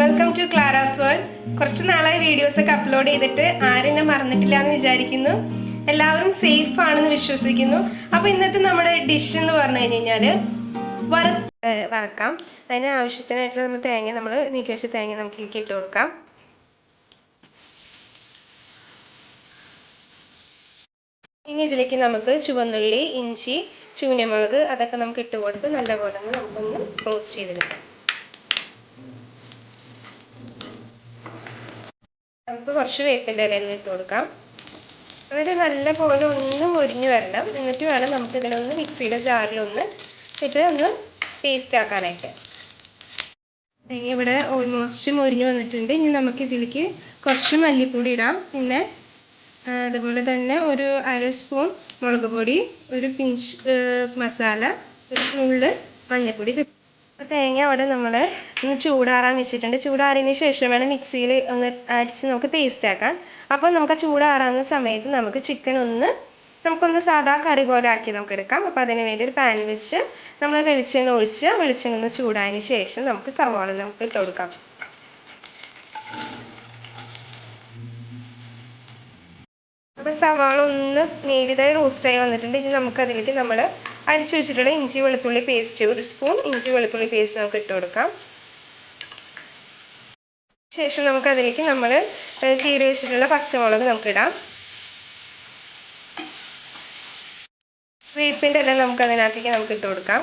Welcome to ക്ലാരാസ് world. കുറച്ച് നാളായി videos ഒക്കെ അപ്ലോഡ് ചെയ്തിട്ട് ആരും എന്നെ മറന്നിട്ടില്ല എന്ന് വിചാരിക്കുന്നു. എല്ലാവരും സേഫ് ആണെന്ന് വിശ്വസിക്കുന്നു. അപ്പോൾ ഇന്നത്തെ നമ്മുടെ ഡിഷ് എന്ന് പറഞ്ഞു കഴിഞ്ഞാൽ വറക്കാം. അതിന് ആവശ്യത്തിനായിട്ട് നമ്മൾ നീക്കി വെച്ച തേങ്ങ നമുക്ക് ഇട്ട് കൊടുക്കാം. ഇനി ഇതിലേക്ക് നമുക്ക് ചുവന്നുള്ളി, ഇഞ്ചി, ചൂനമുളക് അതൊക്കെ നമുക്ക് ഇട്ട് കൊടുത്ത് നല്ലപോലെ നമുക്കൊന്ന് റോസ്റ്റ് ചെയ്തെടുക്കാം. നമുക്ക് കുറച്ച് വേപ്പിൻ്റെ ഇലയിൽ ഇട്ട് കൊടുക്കാം. എന്നിട്ട് നല്ലപോലെ ഒന്ന് മുരിഞ്ഞ് വരണം. എന്നിട്ട് വേണം നമുക്ക് ഇതിനൊന്ന് മിക്സിയുടെ ജാറിലൊന്ന് ഒന്ന് പേസ്റ്റ് ആക്കാനായിട്ട്. ഇവിടെ ഓൾമോസ്റ്റ് മുരിഞ്ഞ് വന്നിട്ടുണ്ട്. ഇനി നമുക്ക് ഇതിലേക്ക് കുറച്ച് മല്ലിപ്പൊടി ഇടാം. പിന്നെ അതുപോലെ തന്നെ ഒരു അര സ്പൂൺ മുളക് പൊടി, ഒരു പിഞ്ച് മസാല, ഒരു നുള്ള് മഞ്ഞൾപ്പൊടി. തേങ്ങ അവിടെ നമ്മൾ ഒന്ന് ചൂടാറാൻ വെച്ചിട്ടുണ്ട്. ചൂടാറിയതിന് ശേഷം വേണം മിക്സിയിൽ ഒന്ന് അടിച്ച് നമുക്ക് പേസ്റ്റ് ആക്കാൻ. അപ്പോൾ നമുക്ക് ചൂടാറാവുന്ന സമയത്ത് നമുക്ക് ചിക്കൻ നമുക്കൊന്ന് സാധാ കറി പോലെ ആക്കി നമുക്ക് എടുക്കാം. അപ്പോൾ അതിന് വേണ്ടി ഒരു പാൻ വെച്ച് നമ്മൾ വെളിച്ചെണ്ണ ഒന്ന് ചൂടായതിന് ശേഷം നമുക്ക് സവാള നമുക്ക് ഇട്ട് കൊടുക്കാം. അപ്പോൾ സവാള ഒന്ന് നേരിയതായി റോസ്റ്റായി വന്നിട്ടുണ്ട്. ഇനി നമുക്കതിലേക്ക് നമ്മൾ അടിച്ചു വെച്ചിട്ടുള്ള ഇഞ്ചി വെളുത്തുള്ളി പേസ്റ്റ്, ഒരു സ്പൂൺ ഇഞ്ചി വെളുത്തുള്ളി പേസ്റ്റ് നമുക്ക് ഇട്ട് കൊടുക്കാം. ശേഷം നമുക്കതിലേക്ക് നമ്മൾ കീറി വെച്ചിട്ടുള്ള പച്ചമുളക് നമുക്കിടാം. വേപ്പിൻ്റെ ഇല നമുക്ക് അതിനകത്തേക്ക് നമുക്ക് ഇട്ട് കൊടുക്കാം.